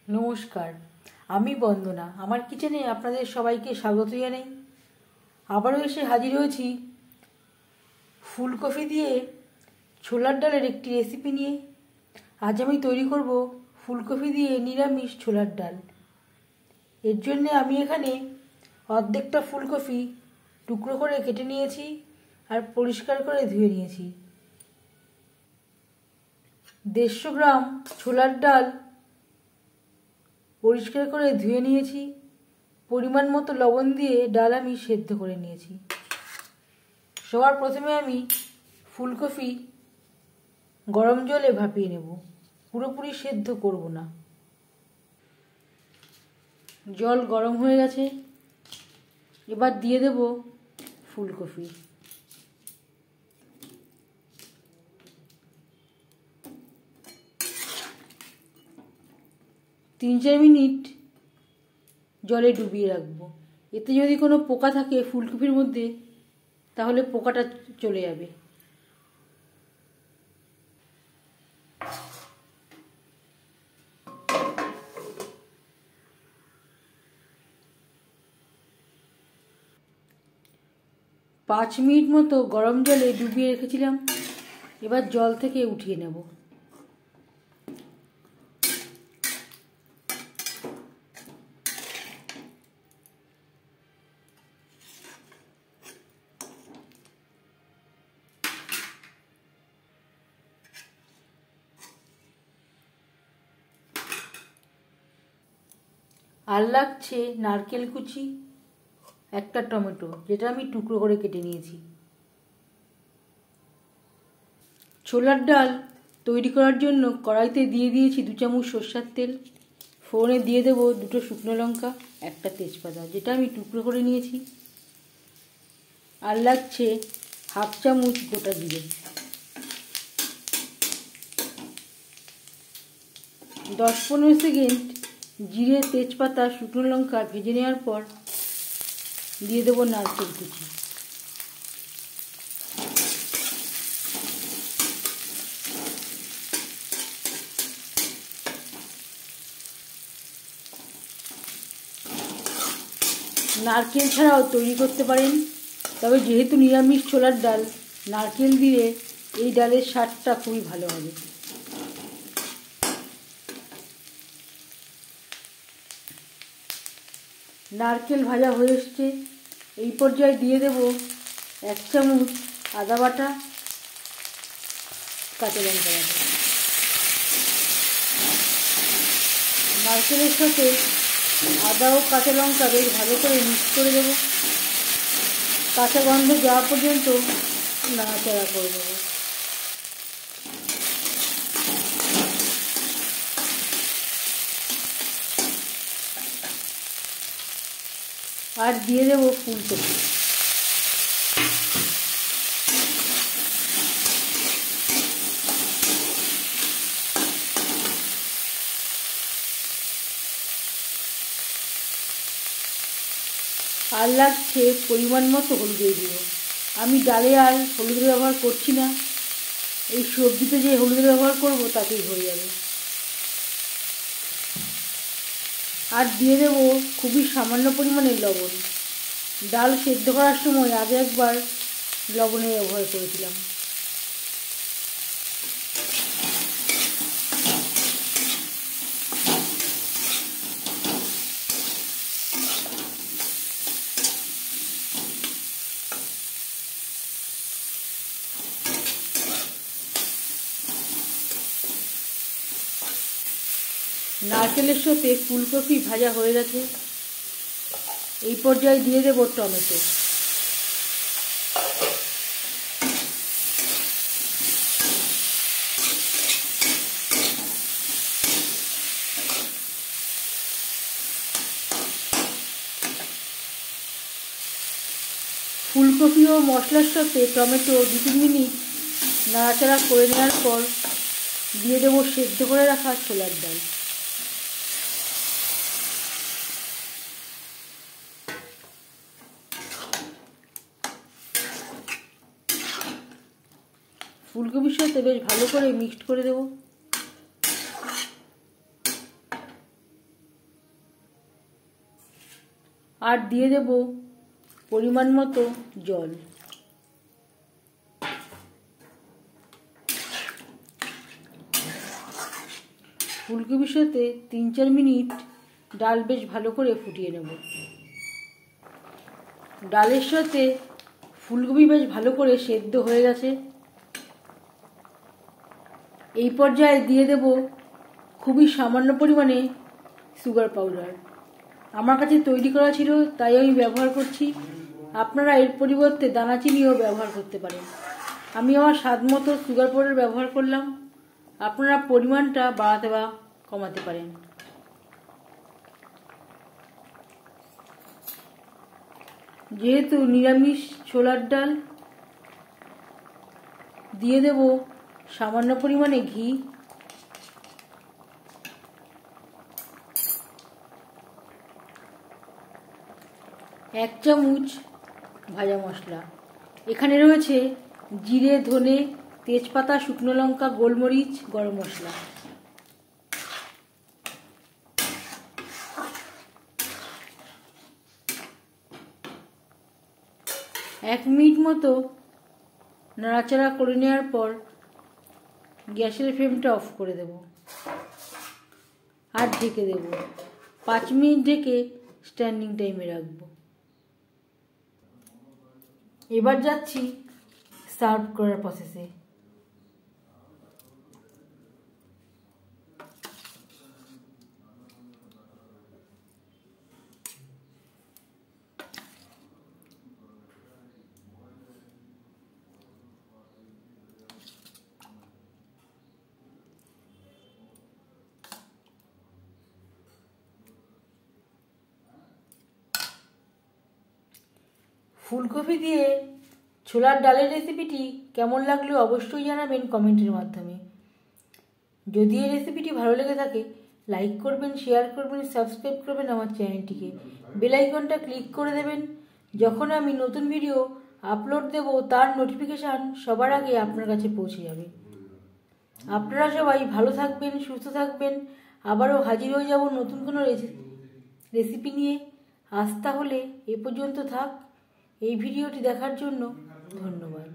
নমস্কার, আমি বন্দনা। আমার কিচেনে আপনাদের সবাইকে স্বাগত জানাই। আবারও এসে হাজির হয়েছি ফুলকপি দিয়ে ছোলার ডালের একটি রেসিপি নিয়ে। আজ আমি তৈরি করব ফুলকপি দিয়ে নিরামিষ ছোলার ডাল। এর জন্য আমি এখানে অর্ধেকটা ফুলকপি টুকরো করে কেটে নিয়েছি আর পরিষ্কার করে ধুয়ে নিয়েছি। 150 গ্রাম ছোলার ডাল পরিষ্কার করে ধুয়ে নিয়েছি। পরিমাণ মতো লবণ দিয়ে ডাল আমি সেদ্ধ করে নিয়েছি। সবার প্রথমে আমি ফুলকপি গরম জলে ভাপিয়ে নেব, পুরোপুরি সেদ্ধ করব না। জল গরম হয়ে গেছে, এবার দিয়ে দেব ফুলকপি। তিন চার মিনিট জলে ডুবিয়ে রাখবো। এতে যদি কোনো পোকা থাকে ফুলকপির মধ্যে তাহলে পোকাটা চলে যাবে। পাঁচ মিনিট মতো গরম জলে ডুবিয়ে রেখেছিলাম, এবার জল থেকে উঠিয়ে নেব। আর লাগছে নারকেল কুচি, একটা টমেটো যেটা আমি টুকরো করে কেটে নিয়েছি। ছোলার ডাল তৈরি করার জন্য কড়াইতে দিয়ে দিয়েছি 2 চামচ সরষের তেল। ফোড়নে দিয়ে দেব 2টো শুকনো লঙ্কা, একটা তেজপাতা যেটা আমি টুকরো করে নিয়েছি। আর লাগছে হাফ চামচ গোটা জিরে। 10-15 সেকেন্ড জিরে, তেজপাতা, শুকনো লঙ্কা ভেজে নেওয়ার পর দিয়ে দেব নারকেল কুচি। নারকেল ছাড়াও তৈরি করতে পারেন, তবে যেহেতু নিরামিষ ছোলার ডাল, নারকেল দিয়ে এই ডালের স্বাদটা খুবই ভালো হবে। নারকেল ভাজা হয়ে এসছে, এই পর্যায়ে দিয়ে দেব 1 চামচ আদা বাটা, কাঁচা লঙ্কা বাটা। নারকেলের সাথে আদা ও কাঁচা লঙ্কা বেশ ভালো করে মিক্স করে দেব। কাঁচা গন্ধ যাওয়া পর্যন্ত নাড়াচাড়া করে দেব। আর দিয়ে দেব ফুলকপি। আর লাগছে পরিমাণ মতো হলুদের গুঁড়ো। আমি ডালে আর হলুদের ব্যবহার করছি না, এই সবজিতে যে হলুদের ব্যবহার করব তাতেই হয়ে যাবে। আর দিয়ে দেব খুবই সামান্য পরিমাণে লবণ। ডাল সেদ্ধ করার সময় আগে একবার লবণের ব্যবহার করেছিলাম। নারকেলের সাথে ফুলকপি ভাজা হয়ে গেছে, এই পর্যায়ে দিয়ে দেব টমেটো। ফুলকপি ও মশলার সাথে টমেটো 2-3 মিনিট নাড়াচাড়া করে নেওয়ার পর দিয়ে দেব সেদ্ধ করে রাখা ছোলার ডাল। ফুলকপির সাথে বেশ ভালো করে মিক্সড করে দেব। আর দিয়ে দেব পরিমাণ মতো জল। ফুলকপির সাথে 3-4 মিনিট ডাল বেশ ভালো করে ফুটিয়ে নেব। ডালের সাথে ফুলকপি বেশ ভালো করে সেদ্ধ হয়ে গেছে। এই পর্যায়ে দিয়ে দেব খুবই সামান্য পরিমাণে সুগার পাউডার। আমার কাছে তৈরি করা ছিল তাই আমি ব্যবহার করছি। আপনারা এর পরিবর্তে দানাচিনিও ব্যবহার করতে পারেন। আমি আমার স্বাদ মতো সুগার পাউডার ব্যবহার করলাম। আপনারা পরিমাণটা বাড়াতে বা কমাতে পারেন। যেহেতু নিরামিষ ছোলার ডাল, দিয়ে দেব সামান্য পরিমাণে ঘি। এক চামচ ভাজা মশলা। এখানে রয়েছে জিরে, ধনে, তেজপাতা, শুকনো লঙ্কা, গোলমরিচ, গরম মশলা। এক মিনিট মতো নাড়াচাড়া করে নেওয়ার পর গ্যাসের ফ্লেমটা অফ করে দেব আর ঢেকে দেব। 5 মিনিট ঢেকে স্ট্যান্ডিং টাইমে রাখবো। এবার যাচ্ছি সার্ভ করার প্রসেসে। ফুলকপি দিয়ে ছোলার ডালের রেসিপিটি কেমন লাগলো অবশ্যই জানাবেন কমেন্টের মাধ্যমে। যদি এই রেসিপিটি ভালো লেগে থাকে লাইক করবেন, শেয়ার করবেন, সাবস্ক্রাইব করবেন আমার চ্যানেলটিকে। বেল আইকনটা ক্লিক করে দেবেন। যখন আমি নতুন ভিডিও আপলোড দেব তার নোটিফিকেশান সবার আগে আপনার কাছে পৌঁছে যাবে। আপনারা সবাই ভালো থাকবেন, সুস্থ থাকবেন। আবারও হাজির হয়ে যাব নতুন কোনো রেসিপি নিয়ে। আজ তাহলে এ পর্যন্ত থাক। এই ভিডিওটি দেখার জন্য ধন্যবাদ।